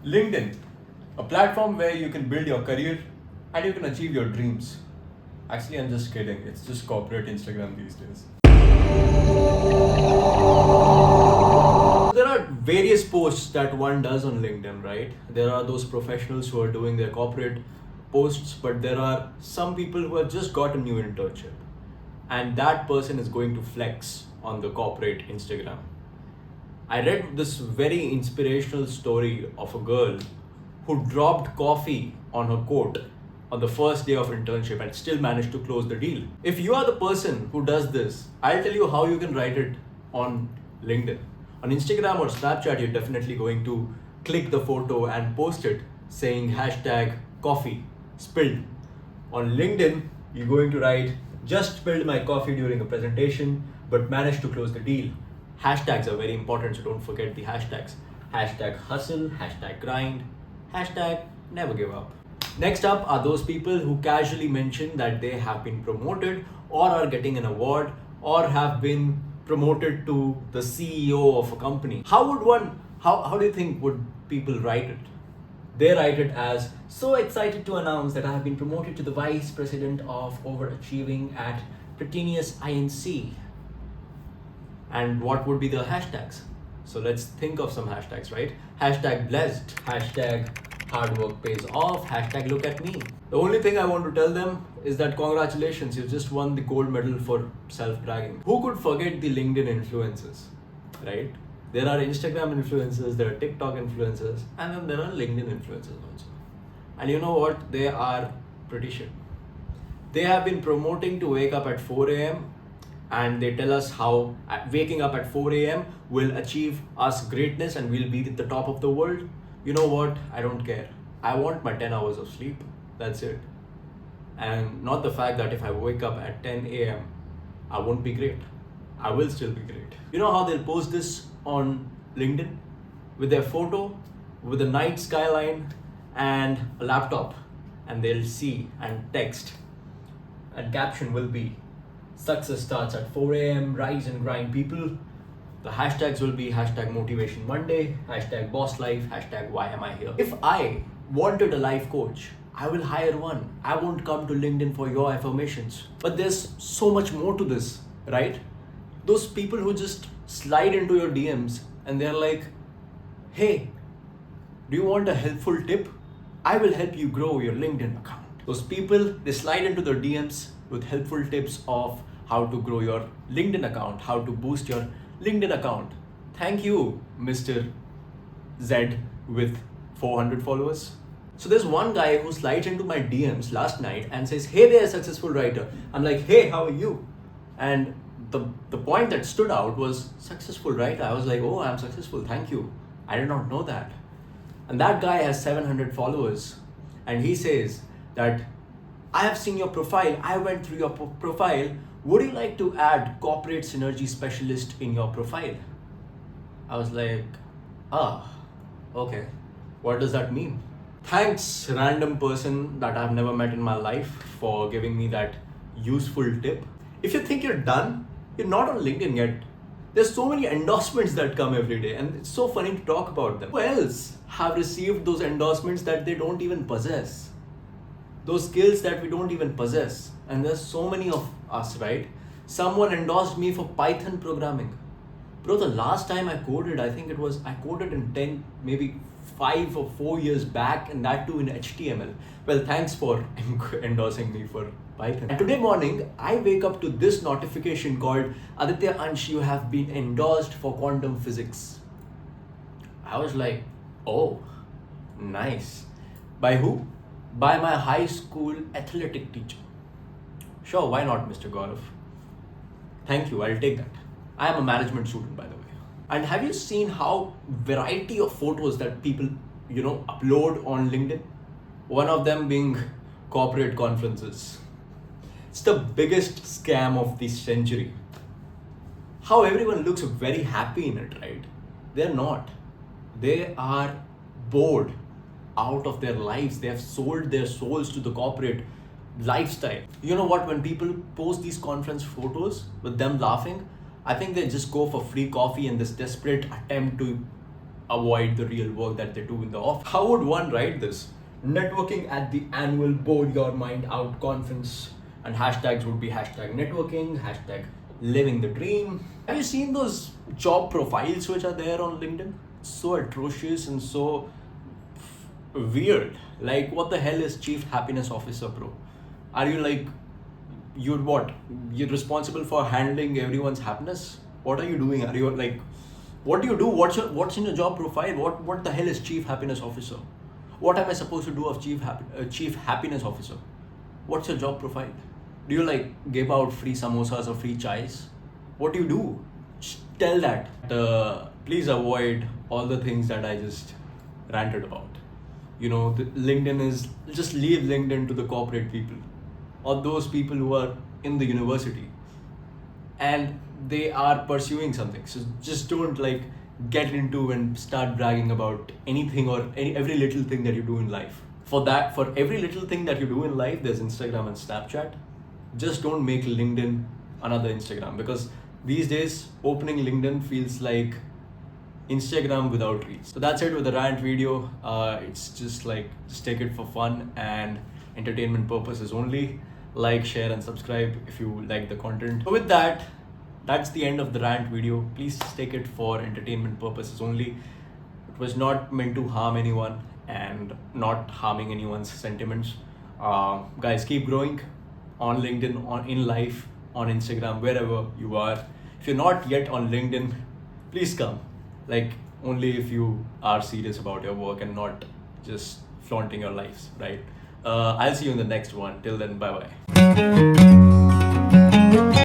LinkedIn, a platform where you can build your career and you can achieve your dreams. Actually, I'm just kidding. It's just corporate Instagram these days. There are various posts that one does on LinkedIn, right? There are those professionals who are doing their corporate posts, but there are some people who have just got a new internship. And that person is going to flex on the corporate Instagram. I read this very inspirational story of a girl who dropped coffee on her coat on the first day of internship and still managed to close the deal. If you are the person who does this, I'll tell you how you can write it on LinkedIn. On Instagram or Snapchat, you're definitely going to click the photo and post it saying hashtag coffee spilled. On LinkedIn, you're going to write just spilled my coffee during a presentation but managed to close the deal. Hashtags are very important, so don't forget the hashtags. Hashtag hustle, hashtag grind, hashtag never give up. Next up are those people who casually mention that they have been promoted or are getting an award or have been promoted to the CEO of a company. How do you think would people write it? They write it as, so excited to announce that I have been promoted to the Vice President of Overachieving at Pretinius INC. And what would be the hashtags? So let's think of some hashtags, right? Hashtag blessed, hashtag hard work pays off, hashtag look at me. The only thing I want to tell them is that congratulations, you just won the gold medal for self-bragging. Who could forget the LinkedIn influencers, right? There are Instagram influencers, there are TikTok influencers, and then there are LinkedIn influencers also. And you know what? They are pretty shit. They have been promoting to wake up at 4 a.m. and they tell us how waking up at 4 a.m. will achieve us greatness and we'll be at the top of the world. You know what? I don't care. I want my 10 hours of sleep. That's it. And not the fact that if I wake up at 10 a.m., I won't be great. I will still be great. You know how they'll post this on LinkedIn? With their photo, with a night skyline, and a laptop. And they'll see and text. And caption will be, success starts at 4 a.m., rise and grind people. The hashtags will be hashtag motivation Monday, hashtag boss life, hashtag why am I here. If I wanted a life coach, I will hire one. I won't come to LinkedIn for your affirmations. But there's so much more to this, right? Those people who just slide into your DMs and they're like, hey, do you want a helpful tip? I will help you grow your LinkedIn account. Those people, they slide into their DMs with helpful tips of how to grow your LinkedIn account, how to boost your LinkedIn account. Thank you, Mr. Z with 400 followers. So there's one guy who slides into my DMs last night and says, hey there, successful writer. I'm like, hey, how are you? And the point that stood out was successful writer. I was like, oh, I'm successful, thank you. I did not know that. And that guy has 700 followers. And he says that, I have seen your profile. I went through your profile. Would you like to add corporate synergy specialist in your profile? I was like, okay. What does that mean? Thanks, random person that I've never met in my life, for giving me that useful tip. If you think you're done, you're not on LinkedIn yet. There's so many endorsements that come every day, and it's so funny to talk about them. Who else have received those endorsements that they don't even possess? Those skills that we don't even possess. And there's so many of us, right? Someone endorsed me for Python programming. Bro, the last time I coded, I coded in 10, maybe 5 or 4 years back, and that too in HTML. Well, thanks for endorsing me for Python. And today morning, I wake up to this notification called, Aditya Ansh, you have been endorsed for quantum physics. I was like, oh, nice. By who? By my high school athletic teacher. Sure, why not, Mr. Gaurav? Thank you, I'll take that. I am a management student, by the way. And have you seen how variety of photos that people, upload on LinkedIn? One of them being corporate conferences. It's the biggest scam of the century. How everyone looks very happy in it, right? They're not. They are bored out of their lives. They have sold their souls to the corporate lifestyle. You know what? When people post these conference photos with them laughing, I think they just go for free coffee in this desperate attempt to avoid the real work that they do in the office. How would one write this? Networking at the annual Board Your Mind Out conference, and hashtags would be hashtag networking, hashtag living the dream. Have you seen those job profiles which are there on LinkedIn? So atrocious and so weird. Like, what the hell is Chief Happiness Officer, bro? Are you like, you're what? You're responsible for handling everyone's happiness? What are you doing? Are you like, what do you do? What's in your job profile? What the hell is Chief Happiness Officer? What am I supposed to do of Chief Happiness Officer? What's your job profile? Do you like give out free samosas or free chais? What do you do? Just tell that. Please avoid all the things that I just ranted about. LinkedIn is, just leave LinkedIn to the corporate people or those people who are in the university and they are pursuing something. So just don't like get into and start bragging about anything or every little thing that you do in life. For every little thing that you do in life, there's Instagram and Snapchat. Just don't make LinkedIn another Instagram, because these days opening LinkedIn feels like Instagram without reach. So that's it with the rant video. It's just take it for fun and entertainment purposes only. Like, share and subscribe if you like the content. So with that, that's the end of the rant video. Please take it for entertainment purposes only. It was not meant to harm anyone and not harming anyone's sentiments. Guys, keep growing on LinkedIn, in life, on Instagram, wherever you are. If you're not yet on LinkedIn, please come. Like, only if you are serious about your work and not just flaunting your lives, right? I'll see you in the next one. Till then, bye bye.